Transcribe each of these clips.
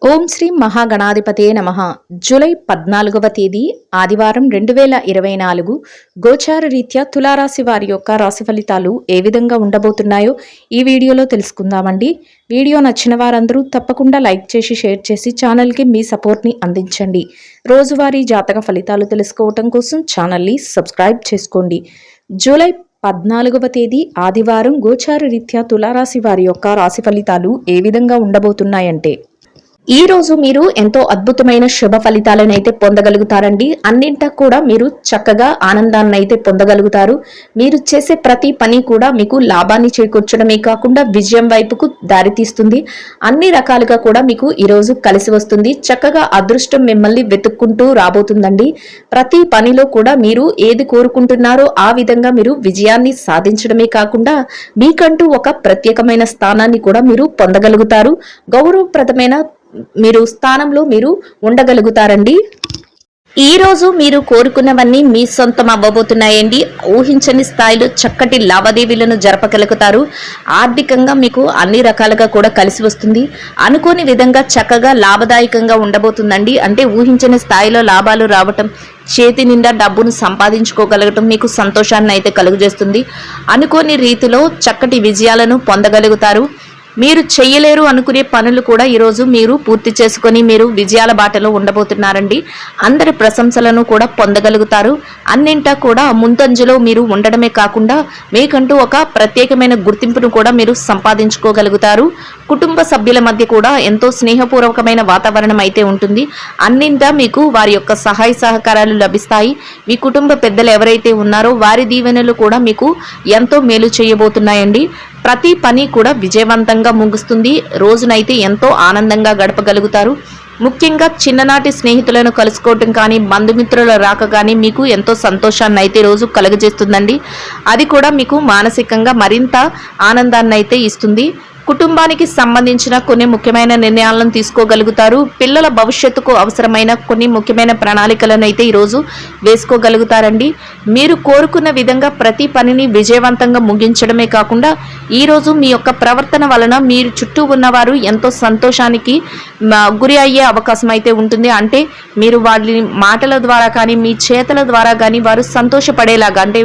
ఓం శ్రీ మహాగణాధిపతే నమః. జూలై 14వ తేదీ ఆదివారం 2024 గోచార రీత్యా తులారాశి వారి యొక్క రాశి ఫలితాలు ఏ విధంగా ఉండబోతున్నాయో ఈ వీడియోలో తెలుసుకుందామండి. వీడియో నచ్చిన వారందరూ తప్పకుండా లైక్ చేసి షేర్ చేసి ఛానల్కి మీ సపోర్ట్ని అందించండి. రోజువారీ జాతక ఫలితాలు తెలుసుకోవటం కోసం ఛానల్ని సబ్స్క్రైబ్ చేసుకోండి. జూలై 14వ తేదీ ఆదివారం గోచార రీత్యా తులారాశి వారి యొక్క రాశి ఫలితాలు ఏ విధంగా ఉండబోతున్నాయంటే, ఈ రోజు మీరు ఎంతో అద్భుతమైన శుభ ఫలితాలను అయితే పొందగలుగుతారండి. అన్నింటా కూడా మీరు చక్కగా ఆనందాన్ని అయితే పొందగలుగుతారు. మీరు చేసే ప్రతి పని కూడా మీకు లాభాన్ని చేకూర్చడమే కాకుండా విజయం వైపుకు దారితీస్తుంది. అన్ని రకాలుగా కూడా మీకు ఈ రోజు కలిసి వస్తుంది. చక్కగా అదృష్టం మిమ్మల్ని వెతుక్కుంటూ రాబోతుందండి. ప్రతి పనిలో కూడా మీరు ఏది కోరుకుంటున్నారో ఆ విధంగా మీరు విజయాన్ని సాధించడమే కాకుండా మీకంటూ ఒక ప్రత్యేకమైన స్థానాన్ని కూడా మీరు పొందగలుగుతారు. గౌరవప్రదమైన మీరు స్థానంలో మీరు ఉండగలుగుతారండి. ఈ రోజు మీరు కోరుకున్నవన్నీ మీ సొంతం అవ్వబోతున్నాయండి. ఊహించని స్థాయిలో చక్కటి లావాదేవీలను జరపగలుగుతారు. ఆర్థికంగా మీకు అన్ని రకాలుగా కూడా కలిసి వస్తుంది. అనుకోని విధంగా చక్కగా లాభదాయకంగా ఉండబోతుందండి. అంటే ఊహించని స్థాయిలో లాభాలు రావటం, చేతి నిండా డబ్బును సంపాదించుకోగలగటం మీకు సంతోషాన్ని అయితే కలుగజేస్తుంది. అనుకోని రీతిలో చక్కటి విజయాలను పొందగలుగుతారు. మీరు చెయ్యలేరు అనుకునే పనులు కూడా ఈరోజు మీరు పూర్తి చేసుకొని మీరు విజయాల బాటలో ఉండబోతున్నారండి. అందరి ప్రశంసలను కూడా పొందగలుగుతారు. అన్నింటా కూడా ముందంజలో మీరు ఉండడమే కాకుండా మీకంటూ ఒక ప్రత్యేకమైన గుర్తింపును కూడా మీరు సంపాదించుకోగలుగుతారు. కుటుంబ సభ్యుల మధ్య కూడా ఎంతో స్నేహపూర్వకమైన వాతావరణం అయితే ఉంటుంది. అన్నింటా మీకు వారి యొక్క సహాయ సహకారాలు లభిస్తాయి. మీ కుటుంబ పెద్దలు ఎవరైతే ఉన్నారో వారి దీవెనలు కూడా మీకు ఎంతో మేలు చేయబోతున్నాయండి. ప్రతి పని కూడా విజయవంతంగా ముగుస్తుంది. రోజునైతే ఎంతో ఆనందంగా గడపగలుగుతారు. ముఖ్యంగా చిన్ననాటి స్నేహితులను కలుసుకోవటం కానీ బంధుమిత్రుల రాక కానీ మీకు ఎంతో సంతోషాన్ని అయితే రోజు కలుగజేస్తుందండి. అది కూడా మీకు మానసికంగా మరింత ఆనందాన్ని అయితే ఇస్తుంది. కుటుంబానికి సంబంధించిన కొన్ని ముఖ్యమైన నిర్ణయాలను తీసుకోగలుగుతారు. పిల్లల భవిష్యత్తుకు అవసరమైన కొన్ని ముఖ్యమైన ప్రణాళికలను అయితే ఈరోజు వేసుకోగలుగుతారండి. మీరు కోరుకున్న విధంగా ప్రతి పనిని విజయవంతంగా ముగించడమే కాకుండా ఈరోజు మీ యొక్క ప్రవర్తన వలన మీరు చుట్టూ ఉన్నవారు ఎంతో సంతోషానికి గురి అయ్యే అవకాశం అయితే ఉంటుంది. అంటే మీరు వారి మాటల ద్వారా కానీ మీ చేతల ద్వారా కానీ వారు సంతోషపడేలాగా, అంటే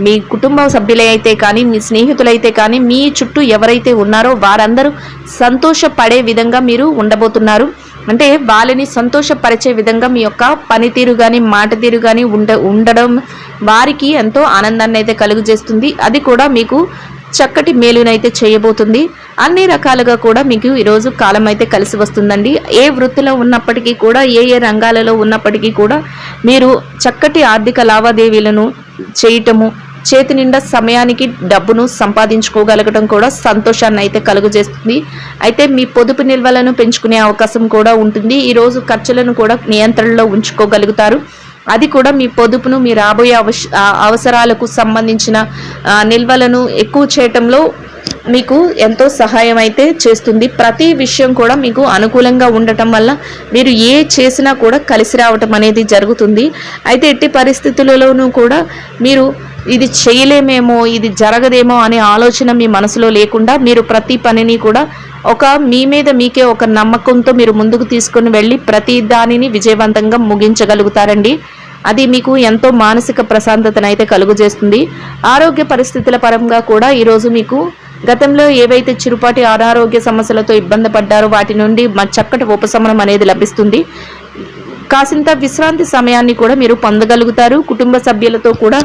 మీ కుటుంబ సభ్యులే అయితే కానీ మీ స్నేహితులైతే కానీ మీ చుట్టూ ఎవరైతే ఉన్నారో వారందరూ సంతోషపడే విధంగా మీరు ఉండబోతున్నారు. అంటే వాళ్ళని సంతోషపరిచే విధంగా మీ యొక్క పనితీరు కానీ మాట తీరు కానీ ఉండడం వారికి ఎంతో ఆనందాన్ని అయితే కలుగజేస్తుంది. అది కూడా మీకు చక్కటి మేలునైతే చేయబోతుంది. అన్ని రకాలుగా కూడా మీకు ఈరోజు కాలం అయితే కలిసి వస్తుందండి. ఏ వృత్తిలో ఉన్నప్పటికీ కూడా ఏ రంగాలలో ఉన్నప్పటికీ కూడా మీరు చక్కటి ఆర్థిక లావాదేవీలను చేయటము, చేతి నిండా సమయానికి డబ్బును సంపాదించుకోగలగడం కూడా సంతోషాన్ని అయితే కలుగజేస్తుంది. అయితే మీ పొదుపు నిల్వలను పెంచుకునే అవకాశం కూడా ఉంటుంది. ఈరోజు ఖర్చులను కూడా నియంత్రణలో ఉంచుకోగలుగుతారు. అది కూడా మీ పొదుపును మీ రాబోయే అవసరాలకు సంబంధించిన నిల్వలను ఎక్కువ చేయటంలో మీకు ఎంతో సహాయం అయితే చేస్తుంది. ప్రతి విషయం కూడా మీకు అనుకూలంగా ఉండటం వల్ల మీరు ఏ చేసినా కూడా కలిసి రావటం అనేది జరుగుతుంది. అయితే ఎట్టి పరిస్థితులలోనూ కూడా మీరు ఇది చేయలేమేమో, ఇది జరగదేమో అనే ఆలోచన మీ మనసులో లేకుండా మీరు ప్రతి పనిని కూడా మీ మీద మీకే ఒక నమ్మకంతో మీరు ముందుకు తీసుకుని వెళ్ళి ప్రతి దానిని విజయవంతంగా ముగించగలుగుతారండి. అది మీకు ఎంతో మానసిక ప్రశాంతతను అయితే కలుగజేస్తుంది. ఆరోగ్య పరిస్థితుల పరంగా కూడా ఈరోజు మీకు గతంలో ఏవైతే చిరుపాటి అనారోగ్య సమస్యలతో ఇబ్బంది పడ్డారో వాటి నుండి చక్కటి ఉపశమనం అనేది లభిస్తుంది. కాసింత విశ్రాంతి సమయాన్ని కూడా మీరు పొందగలుగుతారు. కుటుంబ సభ్యులతో కూడా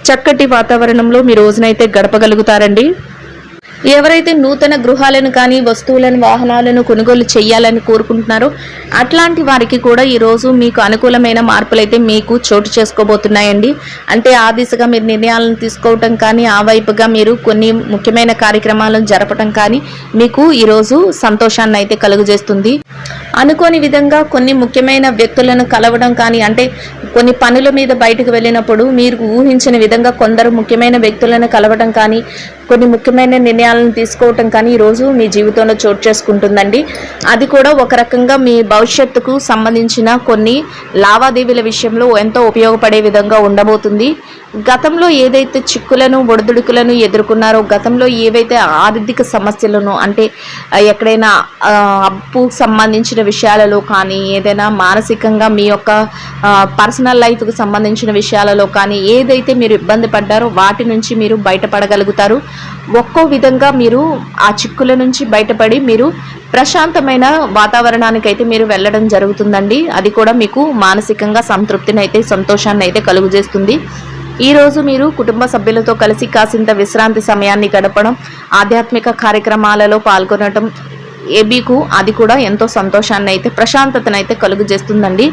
చక్కటి వాతావరణంలో మీ రోజునైతే గడపగలుగుతారండి. ఎవరైతే నూతన గృహాలను కానీ వస్తువులను వాహనాలను కొనుగోలు చేయాలని కోరుకుంటున్నారో అట్లాంటి వారికి కూడా ఈరోజు మీకు అనుకూలమైన మార్పులు అయితే మీకు చోటు చేసుకోబోతున్నాయండి. అంటే ఆ దిశగా మీరు నిర్ణయాలను తీసుకోవటం కానీ ఆ వైపుగా మీరు కొన్ని ముఖ్యమైన కార్యక్రమాలను జరపటం కానీ మీకు ఈరోజు సంతోషాన్ని అయితే కలుగజేస్తుంది. అనుకోని విధంగా కొన్ని ముఖ్యమైన వ్యక్తులను కలవడం కానీ, అంటే కొన్ని పనుల మీద బయటకు వెళ్ళినప్పుడు మీరు ఊహించిన విధంగా కొందరు ముఖ్యమైన వ్యక్తులను కలవడం కానీ, కొన్ని ముఖ్యమైన నిర్ణయాలను తీసుకోవటం కానీ ఈరోజు మీ జీవితంలో చోటు చేసుకుంటుందండి. అది కూడా ఒక రకంగా మీ భవిష్యత్తుకు సంబంధించిన కొన్ని లావాదేవీల విషయంలో ఎంతో ఉపయోగపడే విధంగా ఉండబోతుంది. గతంలో ఏదైతే చిక్కులను ఒడిదుడుకులను ఎదుర్కొన్నారో, గతంలో ఏవైతే ఆర్థిక సమస్యలను అంటే ఎక్కడైనా అప్పు సంబంధించిన విషయాలలో కానీ, ఏదైనా మానసికంగా మీ యొక్క పర్సనల్ లైఫ్కి సంబంధించిన విషయాలలో కానీ ఏదైతే మీరు ఇబ్బంది పడ్డారో వాటి నుంచి మీరు బయటపడగలుగుతారు. ఒక్కో విధంగా మీరు ఆ చిక్కుల నుంచి బయటపడి మీరు ప్రశాంతమైన వాతావరణానికైతే మీరు వెళ్ళడం జరుగుతుందండి. అది కూడా మీకు మానసికంగా సంతృప్తిని అయితే, సంతోషాన్ని అయితే కలుగజేస్తుంది. ఈరోజు మీరు కుటుంబ సభ్యులతో కలిసి కాసింత విశ్రాంతి సమయాన్ని గడపడం, ఆధ్యాత్మిక కార్యక్రమాలలో పాల్గొనడం మీకు అది కూడా ఎంతో సంతోషాన్ని అయితే, ప్రశాంతతను అయితే కలుగజేస్తుందండి.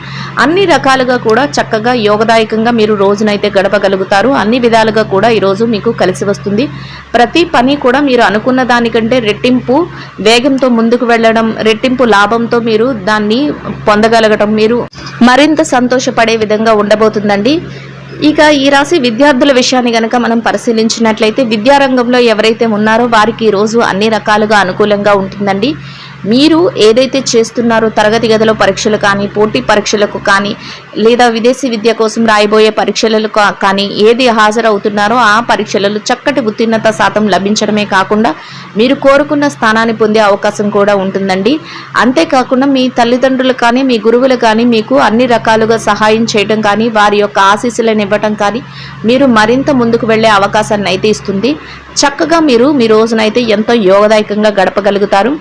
అన్ని రకాలుగా కూడా చక్కగా యోగదాయకంగా మీరు రోజునైతే గడపగలుగుతారు. అన్ని విధాలుగా కూడా ఈరోజు మీకు కలిసి వస్తుంది. ప్రతి పని కూడా మీరు అనుకున్న దానికంటే రెట్టింపు వేగంతో ముందుకు వెళ్ళడం, రెట్టింపు లాభంతో మీరు దాన్ని పొందగలగడం, మీరు మరింత సంతోషపడే విధంగా ఉండబోతుందండి. ఇక ఈ రాశి విద్యార్థుల విషయాన్ని గనక మనం పరిశీలించినట్లయితే, విద్యారంగంలో ఎవరైతే ఉన్నారో వారికి ఈరోజు అన్ని రకాలుగా అనుకూలంగా ఉంటుందండి. మీరు ఏదైతే చేస్తున్నారో, తరగతి గదిలో పరీక్షలు కానీ, పోటీ పరీక్షలకు కానీ, లేదా విదేశీ విద్య కోసం రాయబోయే పరీక్షలకు కానీ ఏది హాజరవుతున్నారో ఆ పరీక్షలలో చక్కటి ఉత్తీర్ణత శాతం లభించడమే కాకుండా మీరు కోరుకున్న స్థానాన్ని పొందే అవకాశం కూడా ఉంటుందండి. అంతేకాకుండా మీ తల్లిదండ్రులు కానీ, మీ గురువులు కానీ మీకు అన్ని రకాలుగా సహాయం చేయడం కానీ, వారి యొక్క ఆశీస్సులను ఇవ్వటం కానీ మీరు మరింత ముందుకు వెళ్ళే అవకాశాన్ని అయితే ఇస్తుంది. చక్కగా మీరు మీ రోజునైతే ఎంతో యోగదాయకంగా గడపగలుగుతారు.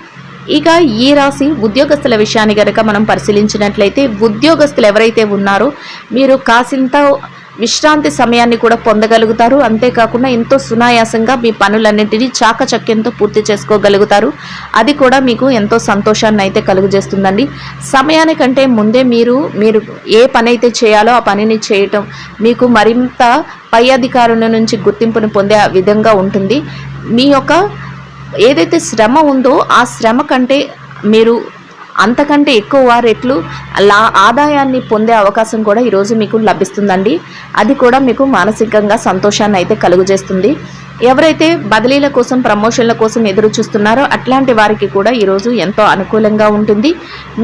ఇక ఈ రాశి ఉద్యోగస్తుల విషయాన్ని కనుక మనం పరిశీలించినట్లయితే, ఉద్యోగస్తులు ఎవరైతే ఉన్నారో మీరు కాసింత విశ్రాంతి సమయాన్ని కూడా పొందగలుగుతారు. అంతేకాకుండా ఎంతో సునాయాసంగా మీ పనులన్నింటినీ చాకచక్యంతో పూర్తి చేసుకోగలుగుతారు. అది కూడా మీకు ఎంతో సంతోషాన్ని అయితే కలుగజేస్తుందండి. సమయానికంటే ముందే మీరు ఏ పని అయితే చేయాలో ఆ పనిని చేయటం మీకు మరింత పై అధికారుల నుంచి గుర్తింపును పొందే విధంగా ఉంటుంది. మీ యొక్క ఏదైతే శ్రమ ఉందో ఆ శ్రమ కంటే మీరు అంతకంటే ఎక్కువ రెట్లు ఆదాయాన్ని పొందే అవకాశం కూడా ఈరోజు మీకు లభిస్తుందండి. అది కూడా మీకు మానసికంగా సంతోషాన్ని అయితే కలుగజేస్తుంది. ఎవరైతే బదిలీల కోసం, ప్రమోషన్ల కోసం ఎదురు చూస్తున్నారో అట్లాంటి వారికి కూడా ఈరోజు ఎంతో అనుకూలంగా ఉంటుంది.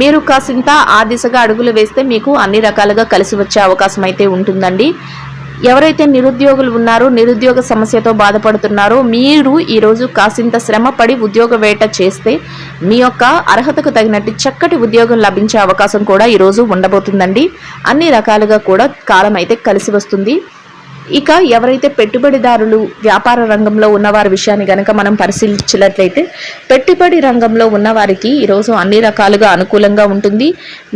మీరు కాసింత ఆ దిశగా అడుగులు వేస్తే మీకు అన్ని రకాలుగా కలిసి వచ్చే అవకాశం అయితే ఉంటుందండి. ఎవరైతే నిరుద్యోగులు ఉన్నారో, నిరుద్యోగ సమస్యతో బాధపడుతున్నారో మీరు ఈరోజు కాసింత శ్రమ పడి ఉద్యోగ వేట చేస్తే మీ యొక్క అర్హతకు తగినట్టు చక్కటి ఉద్యోగం లభించే అవకాశం కూడా ఈరోజు ఉండబోతుందండి. అన్ని రకాలుగా కూడా కాలం అయితే కలిసి వస్తుంది. ఇక ఎవరైతే పెట్టుబడిదారులు, వ్యాపార రంగంలో ఉన్నవారి విషయాన్ని గనక మనం పరిశీలించినట్లయితే, పెట్టుబడి రంగంలో ఉన్నవారికి ఈరోజు అన్ని రకాలుగా అనుకూలంగా ఉంటుంది.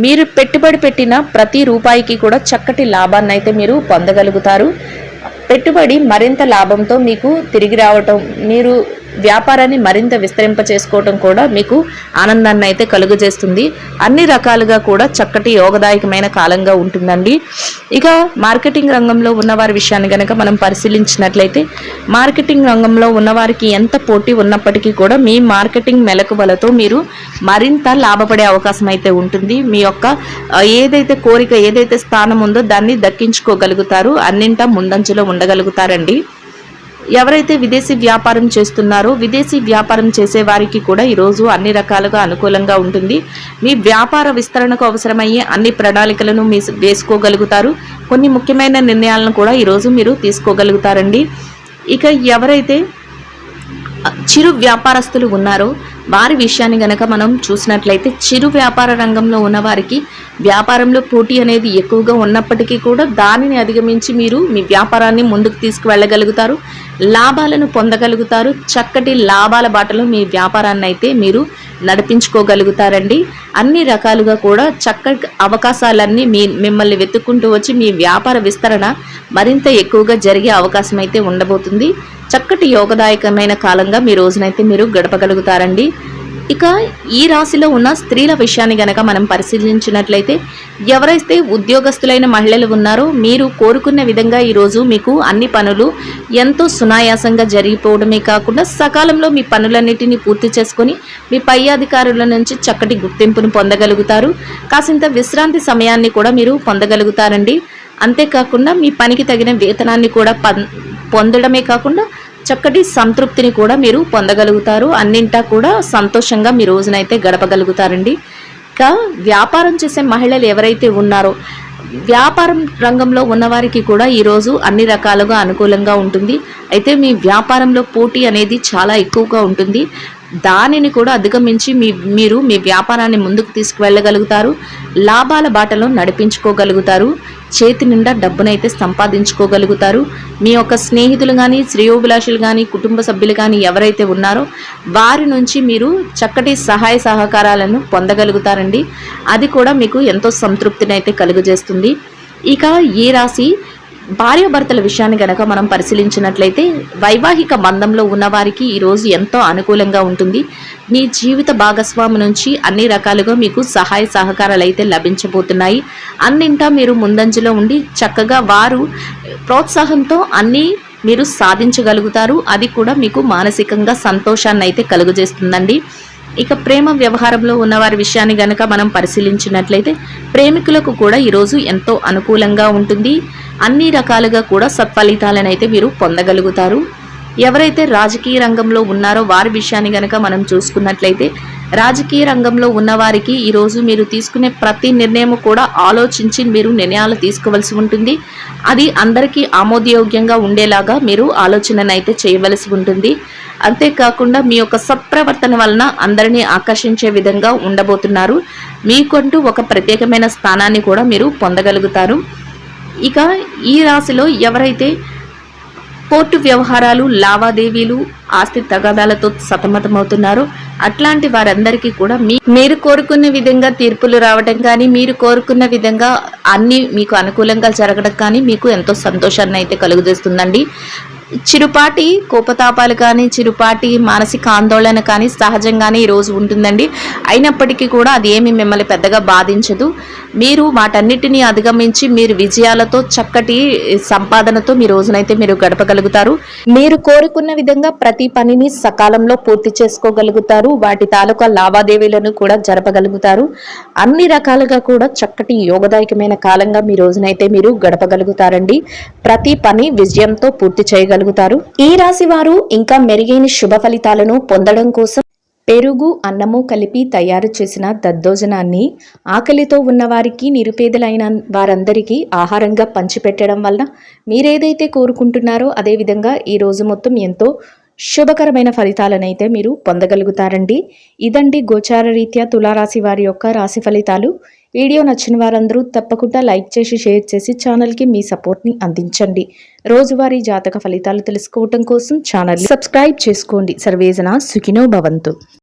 మీరు పెట్టుబడి పెట్టిన ప్రతి రూపాయికి కూడా చక్కటి లాభాన్ని అయితే మీరు పొందగలుగుతారు. పెట్టుబడి మరింత లాభంతో మీకు తిరిగి రావటం, మీరు వ్యాపారాన్ని మరింత విస్తరింప చేసుకోవటం కూడా మీకు ఆనందాన్ని అయితే కలుగజేస్తుంది. అన్ని రకాలుగా కూడా చక్కటి యోగదాయకమైన కాలంగా ఉంటుందండి. ఇక మార్కెటింగ్ రంగంలో ఉన్నవారి విషయాన్ని కనుక మనం పరిశీలించినట్లయితే, మార్కెటింగ్ రంగంలో ఉన్నవారికి ఎంత పోటీ ఉన్నప్పటికీ కూడా మీ మార్కెటింగ్ మెలకువలతో మీరు మరింత లాభపడే అవకాశం అయితే ఉంటుంది. మీ యొక్క ఏదైతే కోరిక, ఏదైతే స్థానం ఉందో దాన్ని దక్కించుకోగలుగుతారు. అన్నింటా ముందంజలో ఉండగలుగుతారండి. ఎవరైతే విదేశీ వ్యాపారం చేస్తున్నారో, విదేశీ వ్యాపారం చేసే వారికి కూడా ఈరోజు అన్ని రకాలుగా అనుకూలంగా ఉంటుంది. మీ వ్యాపార విస్తరణకు అవసరమయ్యే అన్ని ప్రణాళికలను మీరు వేసుకోగలుగుతారు. కొన్ని ముఖ్యమైన నిర్ణయాలను కూడా ఈరోజు మీరు తీసుకోగలుగుతారండి. ఇక ఎవరైతే చిరు వ్యాపారస్తులు ఉన్నారో వారి విషయాన్ని గనక మనం చూసినట్లయితే, చిరు వ్యాపార రంగంలో ఉన్న వారికి వ్యాపారంలో పోటీ అనేది ఎక్కువగా ఉన్నప్పటికీ కూడా దానిని అధిగమించి మీరు మీ వ్యాపారాన్ని ముందుకు తీసుకువెళ్ళగలుగుతారు, లాభాలను పొందగలుగుతారు. చక్కటి లాభాల బాటలో మీ వ్యాపారాన్ని అయితే మీరు నడిపించుకోగలుగుతారండి. అన్ని రకాలుగా కూడా చక్కటి అవకాశాలన్నీ మిమ్మల్ని వెతుక్కుంటూ వచ్చి మీ వ్యాపార విస్తరణ మరింత ఎక్కువగా జరిగే అవకాశం అయితే ఉండబోతుంది. చక్కటి యోగదాయకమైన కాలంగా మీ రోజునైతే మీరు గడపగలుగుతారండి. ఇక ఈ రాశిలో ఉన్న స్త్రీల విషయాన్ని గనక మనం పరిశీలించినట్లయితే, ఎవరైతే ఉద్యోగస్తులైన మహిళలు ఉన్నారో మీరు కోరుకున్న విధంగా ఈరోజు మీకు అన్ని పనులు ఎంతో సునాయాసంగా జరిగిపోవడమే కాకుండా సకాలంలో మీ పనులన్నిటినీ పూర్తి చేసుకొని మీ పై అధికారుల నుంచి చక్కటి గుర్తింపును పొందగలుగుతారు. కాసింత విశ్రాంతి సమయాన్ని కూడా మీరు పొందగలుగుతారండి. అంతేకాకుండా మీ పనికి తగిన వేతనాన్ని కూడా పొందడమే కాకుండా చక్కటి సంతృప్తిని కూడా మీరు పొందగలుగుతారు. అన్నింటా కూడా సంతోషంగా మీ రోజునైతే గడపగలుగుతారండి. ఇంకా వ్యాపారం చేసే మహిళలు ఎవరైతే ఉన్నారో వ్యాపారం రంగంలో ఉన్నవారికి కూడా ఈరోజు అన్ని రకాలుగా అనుకూలంగా ఉంటుంది. అయితే మీ వ్యాపారంలో పోటీ అనేది చాలా ఎక్కువగా ఉంటుంది. దానిని కూడా అధిగమించి మీరు మీ వ్యాపారాన్ని ముందుకు తీసుకువెళ్ళగలుగుతారు. లాభాల బాటలో నడిపించుకోగలుగుతారు. చేతి నిండా డబ్బునైతే సంపాదించుకోగలుగుతారు. మీ యొక్క స్నేహితులు కానీ, శ్రేయోభిలాషులు కానీ, కుటుంబ సభ్యులు కానీ ఎవరైతే ఉన్నారో వారి నుంచి మీరు చక్కటి సహాయ సహకారాలను పొందగలుగుతారండి. అది కూడా మీకు ఎంతో సంతృప్తిని అయితే కలుగజేస్తుంది. ఇక ఈ రాశి భార్యాభర్తల విషయాన్ని గనక మనం పరిశీలించినట్లయితే వైవాహిక బంధంలో ఉన్నవారికి ఈరోజు ఎంతో అనుకూలంగా ఉంటుంది. మీ జీవిత భాగస్వామి నుంచి అన్ని రకాలుగా మీకు సహాయ సహకారాలు అయితే లభించబోతున్నాయి. అన్నింటా మీరు ముందంజలో ఉండి చక్కగా వారు ప్రోత్సాహంతో అన్నీ మీరు సాధించగలుగుతారు. అది కూడా మీకు మానసికంగా సంతోషాన్ని అయితే కలుగజేస్తుందండి. ఇక ప్రేమ వ్యవహారంలో ఉన్నవారి విషయాన్ని గనక మనం పరిశీలించినట్లయితే ప్రేమికులకు కూడా ఈరోజు ఎంతో అనుకూలంగా ఉంటుంది. అన్ని రకాలుగా కూడా సత్ఫలితాలను అయితే మీరు పొందగలుగుతారు. ఎవరైతే రాజకీయ రంగంలో ఉన్నారో వారి విషయాన్ని గనక మనం చూసుకున్నట్లయితే రాజకీయ రంగంలో ఉన్నవారికి ఈరోజు మీరు తీసుకునే ప్రతి నిర్ణయం కూడా ఆలోచించి మీరు నిర్ణయాలు తీసుకోవాల్సి ఉంటుంది. అది అందరికీ ఆమోదయోగ్యంగా ఉండేలాగా మీరు ఆలోచనను అయితే చేయవలసి ఉంటుంది. అంతేకాకుండా మీ యొక్క సత్ప్రవర్తన వలన అందరినీ ఆకర్షించే విధంగా ఉండబోతున్నారు. మీకంటూ ఒక ప్రత్యేకమైన స్థానాన్ని కూడా మీరు పొందగలుగుతారు. ఇక ఈ రాశిలో ఎవరైతే కోర్టు వ్యవహారాలు, లావాదేవీలు, ఆస్తి తగాదాలతో సతమతమవుతున్నారో అట్లాంటి వారందరికీ కూడా మీరు కోరుకున్న విధంగా తీర్పులు రావడం కానీ, మీరు కోరుకున్న విధంగా అన్నీ మీకు అనుకూలంగా జరగడం కానీ మీకు ఎంతో సంతోషాన్ని అయితే కలుగజేస్తుందండి. చిరుపాటి కోపతాపాలు కానీ, చిరుపాటి మానసిక ఆందోళన కానీ సహజంగానే ఈరోజు ఉంటుందండి. అయినప్పటికీ కూడా అది ఏమి మిమ్మల్ని పెద్దగా బాధించదు. మీరు వాటన్నిటినీ అధిగమించి మీరు విజయాలతో చక్కటి సంపాదనతో మీ రోజునైతే మీరు గడపగలుగుతారు. మీరు కోరుకున్న విధంగా ప్రతి పనిని సకాలంలో పూర్తి చేసుకోగలుగుతారు. వాటి తాలూకా లావాదేవీలను కూడా జరపగలుగుతారు. అన్ని రకాలుగా కూడా చక్కటి యోగదాయకమైన కాలంగా మీ రోజునైతే మీరు గడపగలుగుతారండి. ప్రతి పని విజయంతో పూర్తి చేయగలుగుతారు. ఈ రాశి వారు ఇంకా మెరుగైన శుభ ఫలితాలను పొందడం కోసం పెరుగు, అన్నము కలిపి తయారు చేసిన దద్దోజనాన్ని ఆకలితో ఉన్నవారికి, నిరుపేదలైన వారందరికీ ఆహారంగా పంచిపెట్టడం వలన మీరేదైతే కోరుకుంటున్నారో అదేవిధంగా ఈ రోజు మొత్తం ఎంతో శుభకరమైన ఫలితాలనైతే మీరు పొందగలుగుతారండి. ఇదండి గోచార రీత్యా తులారాశి వారి యొక్క రాశి ఫలితాలు. వీడియో నచ్చిన వారందరూ తప్పకుండా లైక్ చేసి, షేర్ చేసి ఛానల్కి మీ సపోర్ట్ని అందించండి. రోజువారీ జాతక ఫలితాలు తెలుసుకోవటం కోసం ఛానల్ సబ్స్క్రైబ్ చేసుకోండి. సర్వేజన సుఖినో భవంతు.